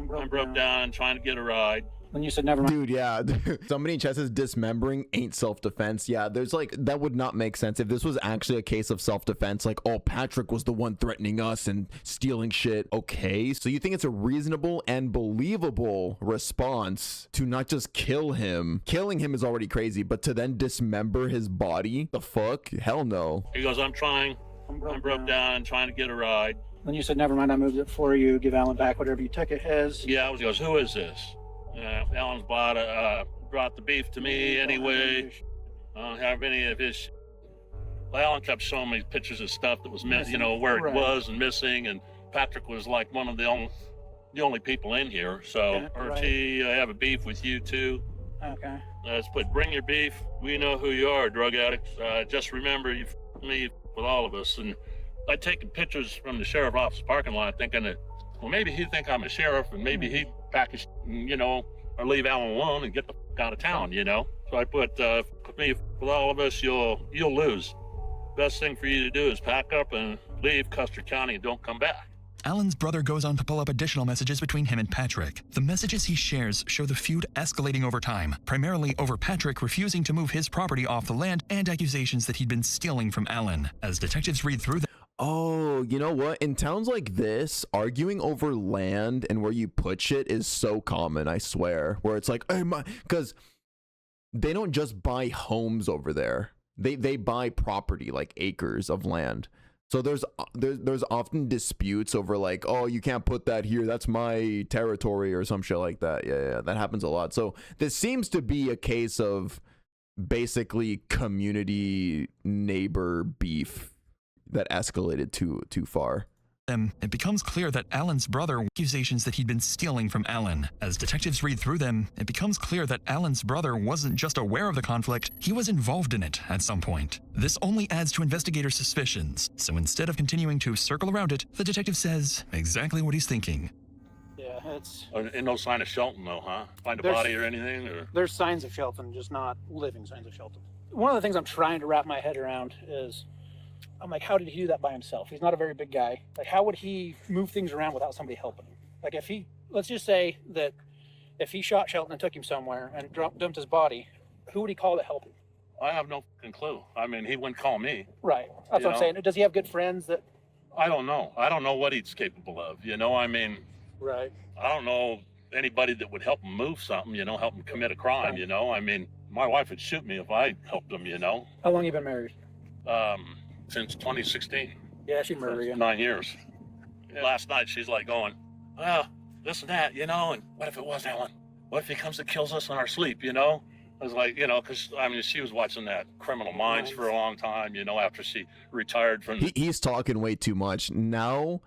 Speaker 5: broke down, trying to get a ride.
Speaker 13: When you said never mind.
Speaker 3: Dude, yeah. Somebody in chat says dismembering ain't self-defense. Yeah, there's like, that would not make sense. If this was actually a case of self-defense, like, oh, Patrick was the one threatening us and stealing shit. Okay, so you think it's a reasonable and believable response to not just kill him. Killing him is already crazy, but to then dismember his body? The fuck? Hell no.
Speaker 5: He goes, I'm broke down, trying to get a ride.
Speaker 13: When you said never mind, I moved it for you, give Alan back whatever you took it as.
Speaker 5: Yeah, he goes, who is this? Alan's brought the beef to me anyway. I don't have any of his. Well, Alan kept showing me pictures of stuff that was missing, you know, where it was and missing. And Patrick was like one of the only people in here. So, RT, I have a beef with you too.
Speaker 13: Okay.
Speaker 5: Let's bring your beef. We know who you are, drug addict. Just remember, you me with all of us. And I'd taken pictures from the sheriff's office parking lot thinking that, well, maybe he'd think I'm a sheriff and maybe he'd pack his, you know, or leave Alan alone and get the f out of town, you know. So I put, me with all of us, you'll lose. Best thing for you to do is pack up and leave Custer County and don't come back.
Speaker 2: Alan's brother goes on to pull up additional messages between him and Patrick. The messages he shares show the feud escalating over time, primarily over Patrick refusing to move his property off the land and accusations that he'd been stealing from Alan. As detectives read through them,
Speaker 3: oh, you know what? In towns like this, arguing over land and where you put shit is so common, I swear. Where it's like, hey, because they don't just buy homes over there. They buy property, like acres of land. So there's often disputes over like, oh, you can't put that here. That's my territory or some shit like that. Yeah, that happens a lot. So this seems to be a case of basically community neighbor beef that escalated too far.
Speaker 2: It becomes clear that Alan's brother accusations that he'd been stealing from Alan. As detectives read through them, it becomes clear that Alan's brother wasn't just aware of the conflict, he was involved in it at some point. This only adds to investigators' suspicions, so instead of continuing to circle around it, the detective says exactly what he's thinking.
Speaker 13: Yeah, it's...
Speaker 5: Ain't no sign of Shelton though, huh? Find a body or anything? Or?
Speaker 13: There's signs of Shelton, just not living signs of Shelton. One of the things I'm trying to wrap my head around is, I'm like, how did he do that by himself? He's not a very big guy. Like, how would he move things around without somebody helping him? Like, if he, let's just say that if he shot Shelton and took him somewhere and dumped his body, who would he call to help him?
Speaker 5: I have no fucking clue. I mean, he wouldn't call me.
Speaker 13: Right. That's what I'm saying. Does he have good friends that...
Speaker 5: I don't know. I don't know what he's capable of, you know? I mean...
Speaker 13: Right.
Speaker 5: I don't know anybody that would help him move something, you know, help him commit a crime, you know? I mean, my wife would shoot me if I helped him, you know?
Speaker 13: How long you been married?
Speaker 5: Since 2016.
Speaker 13: Yeah, she murdered you.
Speaker 5: 9 years. Last night she's like going, well, this and that, you know, and what if it was Alan? What if he comes and kills us in our sleep, you know? I was like, you know, because, I mean, she was watching that Criminal Minds for a long time, you know, after she retired from...
Speaker 3: He's talking way too much. Now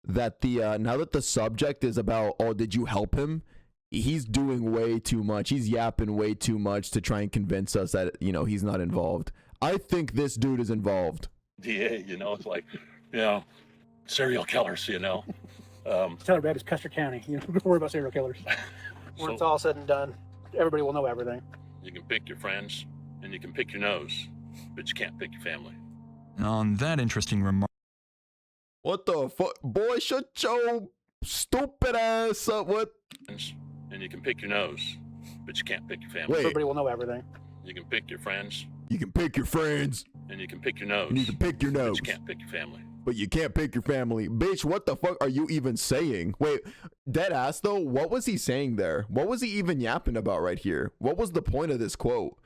Speaker 3: that the subject is about, oh, did you help him? He's doing way too much. He's yapping way too much to try and convince us that, you know, he's not involved. I think this dude is involved.
Speaker 5: DA, you know, it's like, you know, serial killers, you know.
Speaker 13: Tell her bad is Custer County. You know, don't worry about serial killers. When it's all said and done, everybody will know everything.
Speaker 5: You can pick your friends and you can pick your nose, but you can't pick your family.
Speaker 2: On that interesting remark.
Speaker 3: What the fuck? Boy, shut your stupid ass up. What?
Speaker 5: And you can pick your nose, but you can't pick your family.
Speaker 3: Wait.
Speaker 13: Everybody will know everything.
Speaker 5: You can pick your friends.
Speaker 3: You can pick your friends.
Speaker 5: And you can pick your nose.
Speaker 3: You need to pick your nose.
Speaker 5: But you can't pick your family.
Speaker 3: But you can't pick your family. Bitch, what the fuck are you even saying? Wait, dead ass though, what was he saying there? What was he even yapping about right here? What was the point of this quote?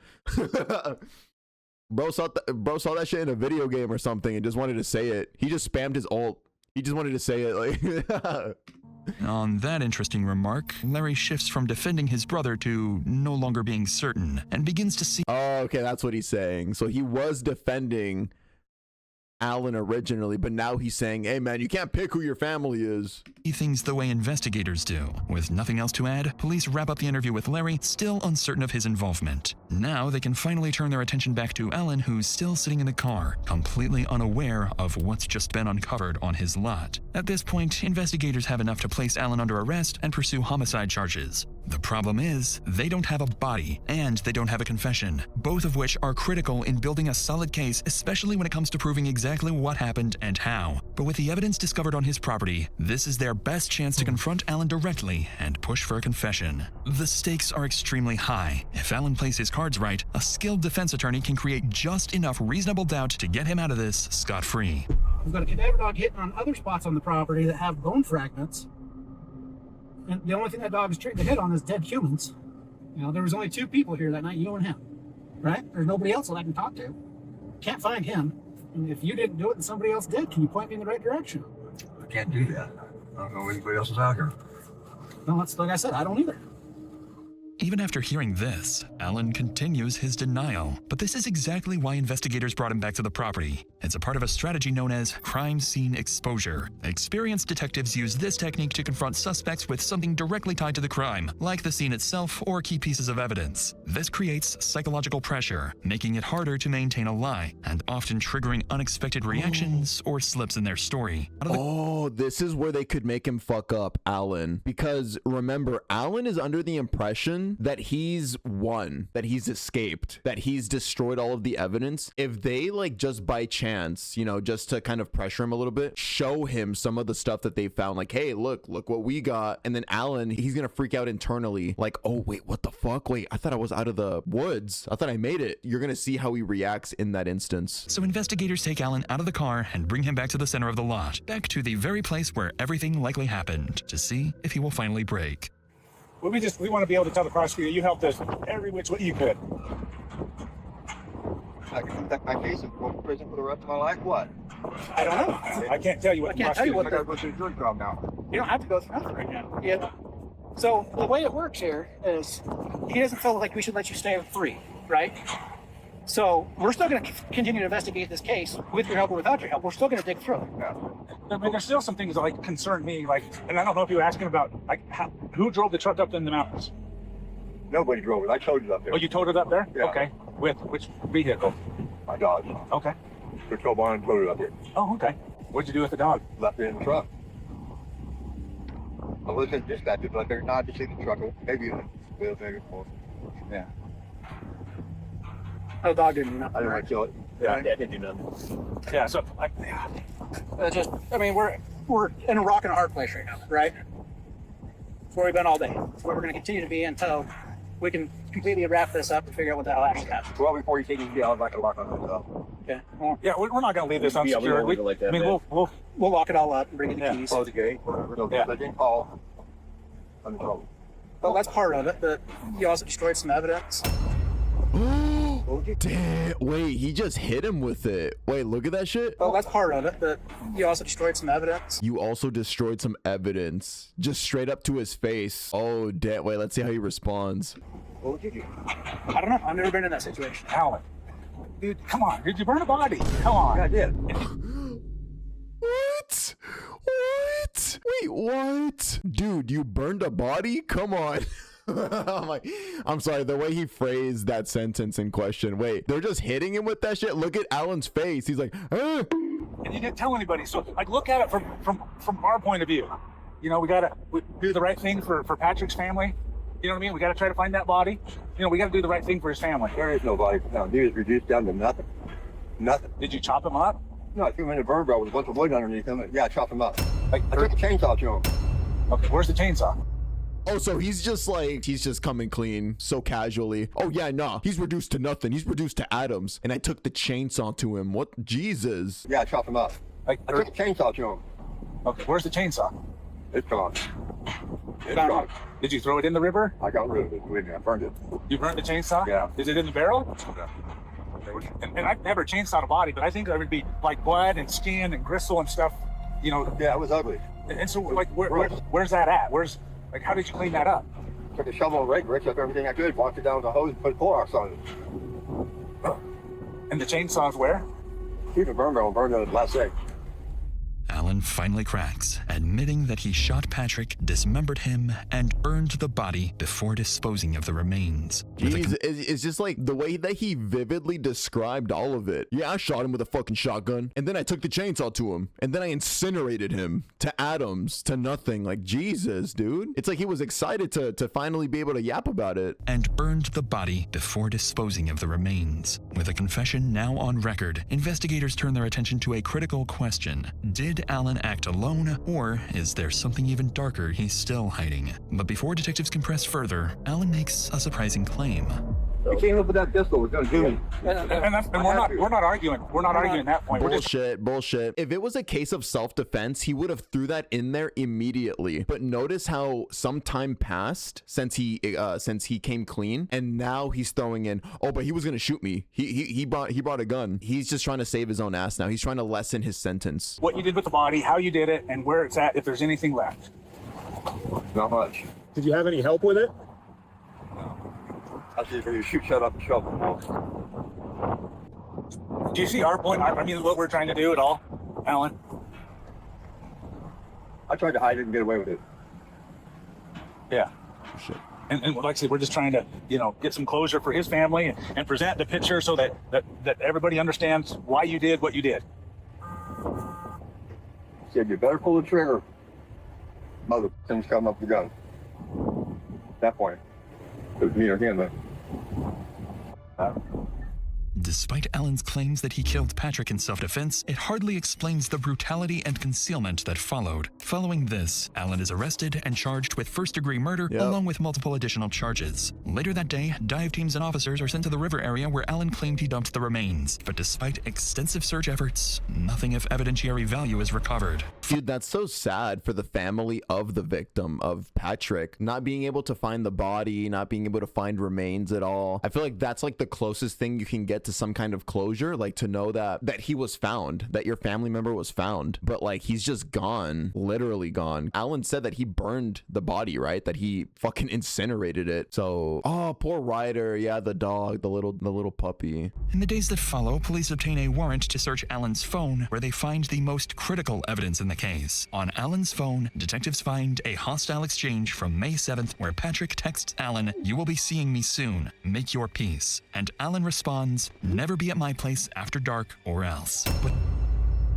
Speaker 3: Bro saw that shit in a video game or something and just wanted to say it. He just spammed his ult. He just wanted to say it like...
Speaker 2: On that interesting remark, Larry shifts from defending his brother to no longer being certain and begins to see...
Speaker 3: Oh, okay, that's what he's saying. So he was defending Alan originally, but now he's saying, hey man, you can't pick who your family is.
Speaker 2: things the way investigators do. With nothing else to add, police wrap up the interview with Larry, still uncertain of his involvement. Now they can finally turn their attention back to Alan, who's still sitting in the car, completely unaware of what's just been uncovered on his lot. At this point, investigators have enough to place Alan under arrest and pursue homicide charges. The problem is, they don't have a body, and they don't have a confession, both of which are critical in building a solid case, especially when it comes to proving exactly what happened and how. But with the evidence discovered on his property, this is their best chance to confront Alan directly and push for a confession. The stakes are extremely high. If Alan plays his cards right, a skilled defense attorney can create just enough reasonable doubt to get him out of this scot-free.
Speaker 13: We've got a cadaver dog hitting on other spots on the property that have bone fragments. And the only thing that dog is trained to hit on is dead humans. You know, there was only 2 people here that night, you and him, right? There's nobody else that I can talk to. Can't find him. And if you didn't do it and somebody else did, can you point me in the right direction?
Speaker 4: I can't do that. I don't know anybody else is out here.
Speaker 13: No, that's like I said, I don't either.
Speaker 2: Even after hearing this, Alan continues his denial. But this is exactly why investigators brought him back to the property. It's a part of a strategy known as crime scene exposure. Experienced detectives use this technique to confront suspects with something directly tied to the crime, like the scene itself or key pieces of evidence. This creates psychological pressure, making it harder to maintain a lie, and often triggering unexpected reactions or slips in their story.
Speaker 3: Oh, this is where they could make him fuck up, Alan. Because remember, Alan is under the impression that he's won, that he's escaped, that he's destroyed all of the evidence. If they, like, just by chance, you know, just to kind of pressure him a little bit, show him some of the stuff that they found, like, hey, look what we got. And then Alan, he's gonna freak out internally, like, oh wait, what the fuck? Wait, I thought I was out of the woods. I thought I made it. You're gonna see how he reacts in that instance.
Speaker 2: So investigators take Alan out of the car and bring him back to the center of the lot, back to the very place where everything likely happened, to see if he will finally break.
Speaker 8: Well, we want to be able to tell the prosecutor you helped us every which way you could.
Speaker 4: I can conduct my case and go to prison for the rest of my life. What?
Speaker 8: I don't know. I can't tell you what.
Speaker 13: I can't tell you what.
Speaker 4: I gotta go through the jury trial now.
Speaker 13: You don't have to go through nothing right now. Yeah. So the way it works here is he doesn't feel like we should let you stay free, right? So we're still going to continue to investigate this case with your help or without your help. We're still going to dig through it.
Speaker 8: Yeah. I mean, there's still some things that like concern me, like, and I don't know if you were asking about like who drove the truck up in the mountains.
Speaker 4: Nobody drove it. I towed it up there.
Speaker 8: Oh, you towed it up there?
Speaker 4: Yeah.
Speaker 8: Okay. With which vehicle?
Speaker 4: My dog.
Speaker 8: Okay.
Speaker 4: Patrol barn and towed it up here.
Speaker 8: Oh, okay. What'd you do with the dog?
Speaker 4: Left it in the truck. I was in dispatch, but they're not to see the truck. Maybe yeah.
Speaker 13: Oh, the dog didn't do nothing.
Speaker 4: I didn't want to kill it.
Speaker 8: Yeah.
Speaker 4: I didn't do nothing.
Speaker 8: Yeah. So, like, yeah.
Speaker 13: I mean, we're in a rock and a hard place right now, right? It's where we've been all day. It's where we're going to continue to be until we can completely wrap this up and figure out what the hell actually happened.
Speaker 4: Well, before you take it, I'd like to lock on this up.
Speaker 13: Okay. Well,
Speaker 8: yeah, we're not going to leave this unsecured. I mean, we'll
Speaker 13: lock it all up and bring in the keys.
Speaker 4: Close the gate.
Speaker 8: Yeah.
Speaker 4: They didn't call.
Speaker 13: Well, that's part of it, but you also destroyed some evidence.
Speaker 3: Damn, wait, he just hit him with it. Wait, look at that shit.
Speaker 13: Well, that's part of it, but you also destroyed some evidence.
Speaker 3: You also destroyed some evidence, just straight up to his face. Oh, damn. Wait, let's see how he responds.
Speaker 13: What would you do? I don't know. I've never been in that situation. Alan, dude, come on. Did you burn a body? Come on.
Speaker 4: Yeah, I did.
Speaker 3: What? What? Wait, what? Dude, you burned a body? Come on. I'm sorry, the way he phrased that sentence in question. Wait, they're just hitting him with that shit? Look at Alan's face. He's like, ah.
Speaker 13: And you didn't tell anybody. So, like, look at it from our point of view. You know, we do the right thing for Patrick's family. You know what I mean? We gotta try to find that body. You know, we gotta do the right thing for his family.
Speaker 4: There is no body now. He was reduced down to nothing. Nothing.
Speaker 13: Did you chop him up?
Speaker 4: No, I threw him in a burn barrel with a bunch of wood underneath him. Yeah, I chopped him up. I took a chainsaw to him.
Speaker 13: Okay, where's the chainsaw?
Speaker 3: Oh, so he's just coming clean so casually. Oh yeah, nah, he's reduced to nothing. He's reduced to atoms. And I took the chainsaw to him. What? Jesus.
Speaker 4: Yeah, I chopped him up. I took a chainsaw to him.
Speaker 13: Okay, where's the chainsaw?
Speaker 4: It's gone. It's gone.
Speaker 13: Did you throw it in the river?
Speaker 4: I got rid of it. I burned it.
Speaker 13: You burned the chainsaw?
Speaker 4: Yeah.
Speaker 13: Is it in the barrel? And I've never chainsawed a body, but I think there would be like blood and skin and gristle and stuff. You know.
Speaker 4: Yeah, it was ugly.
Speaker 13: And so, like, where's that at? Like, how did you clean that up?
Speaker 4: Took a shovel and rake, raked up everything I could, walked it down with a hose, and put Clorox on it.
Speaker 13: And the chainsaw's where?
Speaker 4: Keep a burn barrel and burned it last day.
Speaker 2: Alan finally cracks, admitting that he shot Patrick, dismembered him, and burned the body before disposing of the remains.
Speaker 3: Jeez, it's just like the way that he vividly described all of it. Yeah, I shot him with a fucking shotgun, and then I took the chainsaw to him, and then I incinerated him to atoms, to nothing. Like, Jesus, dude. It's like he was excited to finally be able to yap about it.
Speaker 2: And burned the body before disposing of the remains. With a confession now on record, investigators turn their attention to a critical question. Did Alan act alone, or is there something even darker he's still hiding? But before detectives can press further, Alan makes a surprising claim.
Speaker 4: He came up with that pistol. We're gonna do it.
Speaker 13: And we're not arguing. We're not arguing that point.
Speaker 3: Bullshit. If it was a case of self-defense, he would have threw that in there immediately. But notice how some time passed since he came clean, and now he's throwing in, oh, but he was gonna shoot me. He brought a gun. He's just trying to save his own ass now. He's trying to lessen his sentence.
Speaker 13: What you did with the body, how you did it, and where it's at, if there's anything left.
Speaker 4: Not much.
Speaker 8: Did you have any help with it?
Speaker 4: I see if you shoot, shut up, and shovel.
Speaker 13: Do you see our point? I mean, what we're trying to do at all, Alan?
Speaker 4: I tried to hide it and get away with it.
Speaker 13: Yeah.
Speaker 3: Shit.
Speaker 13: And like I said, we're just trying to, get some closure for his family and present the picture so that everybody understands why you did what you did.
Speaker 4: He said, you better pull the trigger. Mother things come up the gun. At that point, it was me or him, but
Speaker 2: Despite Alan's claims that he killed Patrick in self-defense, it hardly explains the brutality and concealment that followed. Following this, Alan is arrested and charged with first-degree murder, along with multiple additional charges. Later that day, dive teams and officers are sent to the river area where Alan claimed he dumped the remains. But despite extensive search efforts, nothing of evidentiary value is recovered.
Speaker 3: Dude, that's so sad for the family of the victim, of Patrick, not being able to find the body, not being able to find remains at all. I feel like that's like the closest thing you can get to some kind of closure, like to know that he was found, that your family member was found, but like he's just gone, literally gone. Alan said that he burned the body, right? That he fucking incinerated it. So, oh, poor Ryder. Yeah, the dog, the little puppy.
Speaker 2: In the days that follow, police obtain a warrant to search Alan's phone, where they find the most critical evidence in the case. On Alan's phone, detectives find a hostile exchange from May 7th where Patrick texts Alan, "You will be seeing me soon. Make your peace." And Alan responds, "Never be at my place after dark or else." But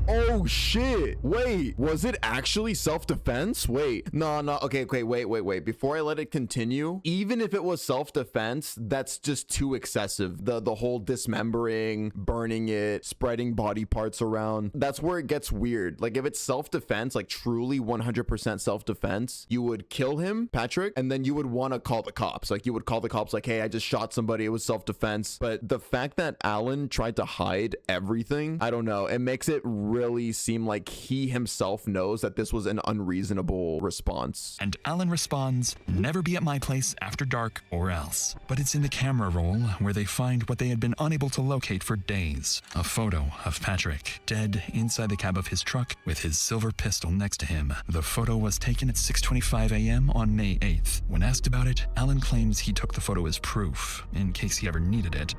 Speaker 3: oh shit, wait, was it actually self-defense? Wait, no, okay, wait, before I let it continue, even if it was self-defense, that's just too excessive. The whole dismembering, burning it, spreading body parts around, that's where it gets weird. Like if it's self-defense, like truly 100% self-defense, you would kill him, Patrick, and then you would want to call the cops. Like you would call the cops like, hey, I just shot somebody, it was self-defense. But the fact that Alan tried to hide everything, I don't know, it makes it really seem like he himself knows that this was an unreasonable response.
Speaker 2: And Alan responds, "Never be at my place after dark or else." But it's in the camera roll where they find what they had been unable to locate for days. A photo of Patrick, dead inside the cab of his truck with his silver pistol next to him. The photo was taken at 6:25 a.m. on May 8th. When asked about it, Alan claims he took the photo as proof, in case he ever needed it.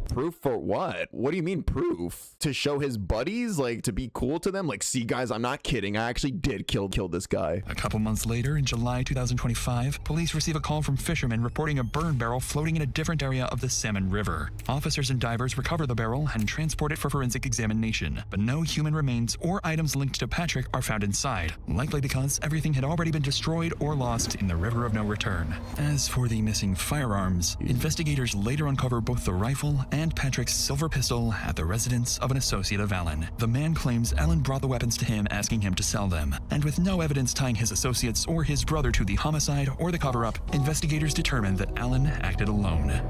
Speaker 3: Proof for what? What do you mean proof? To show his buddies? Like, to be cool to them? Like, see guys, I'm not kidding. I actually did kill this guy.
Speaker 2: A couple months later, in July 2025, police receive a call from fishermen reporting a burn barrel floating in a different area of the Salmon River. Officers and divers recover the barrel and transport it for forensic examination, but no human remains or items linked to Patrick are found inside, likely because everything had already been destroyed or lost in the River of No Return. As for the missing firearms, investigators later uncover both the rifle and Patrick's silver pistol at the residence of an associate of Alan. The man claims Alan brought the weapons to him, asking him to sell them. And with no evidence tying his associates or his brother to the homicide or the cover-up, investigators determined that Alan acted alone.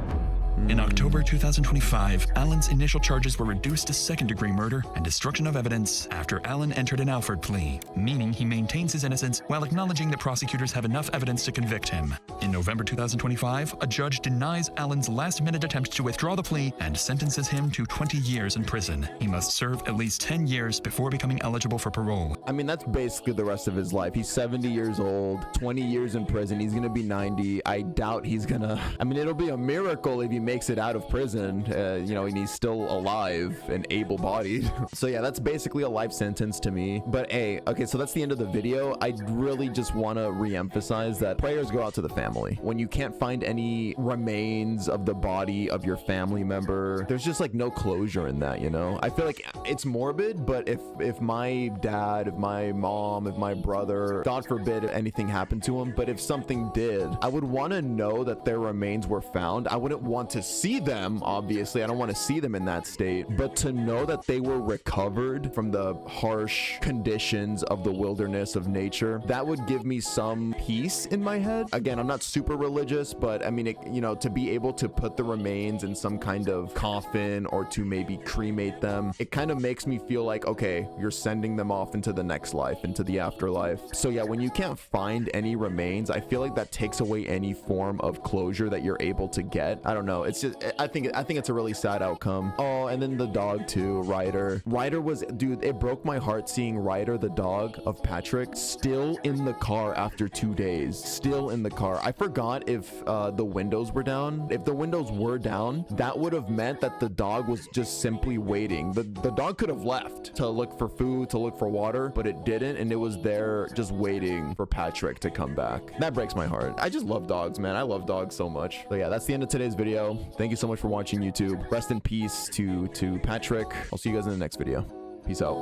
Speaker 2: In October 2025, Alan's initial charges were reduced to second-degree murder and destruction of evidence after Alan entered an Alford plea, meaning he maintains his innocence while acknowledging that prosecutors have enough evidence to convict him. In November 2025, a judge denies Alan's last-minute attempt to withdraw the plea and sentences him to 20 years in prison. He must serve at least 10 years before becoming eligible for parole.
Speaker 3: I mean, that's basically the rest of his life. He's 70 years old, 20 years in prison. He's gonna be 90. I doubt he's gonna... I mean, it'll be a miracle if he makes it out of prison, you know, and he's still alive and able-bodied. So yeah, that's basically a life sentence to me. But hey, okay, so that's the end of the video. I really just want to re-emphasize that prayers go out to the family. When you can't find any remains of the body of your family member, there's just like no closure in that, you know? I feel like it's morbid, but if my dad, if my mom, if my brother, God forbid anything happened to him, but if something did, I would want to know that their remains were found. I wouldn't want to see them, obviously. I don't want to see them in that state, but to know that they were recovered from the harsh conditions of the wilderness of nature, that would give me some peace in my head. Again, I'm not super religious, but I mean, it, you know, to be able to put the remains in some kind of coffin or to maybe cremate them, it kind of makes me feel like, okay, you're sending them off into the next life, into the afterlife. So yeah, when you can't find any remains, I feel like that takes away any form of closure that you're able to get. I don't know. It's just, I think it's a really sad outcome. Oh, and then the dog too, Ryder. Ryder was, dude, it broke my heart seeing Ryder, the dog of Patrick, still in the car after 2 days. Still in the car. I forgot if the windows were down. If the windows were down, that would have meant that the dog was just simply waiting. The dog could have left to look for food, to look for water, but it didn't, and it was there just waiting for Patrick to come back. That breaks my heart. I just love dogs, man. I love dogs so much. So yeah, that's the end of today's video. Thank you so much for watching, YouTube. Rest in peace to Patrick. I'll see you guys in the next video. Peace out.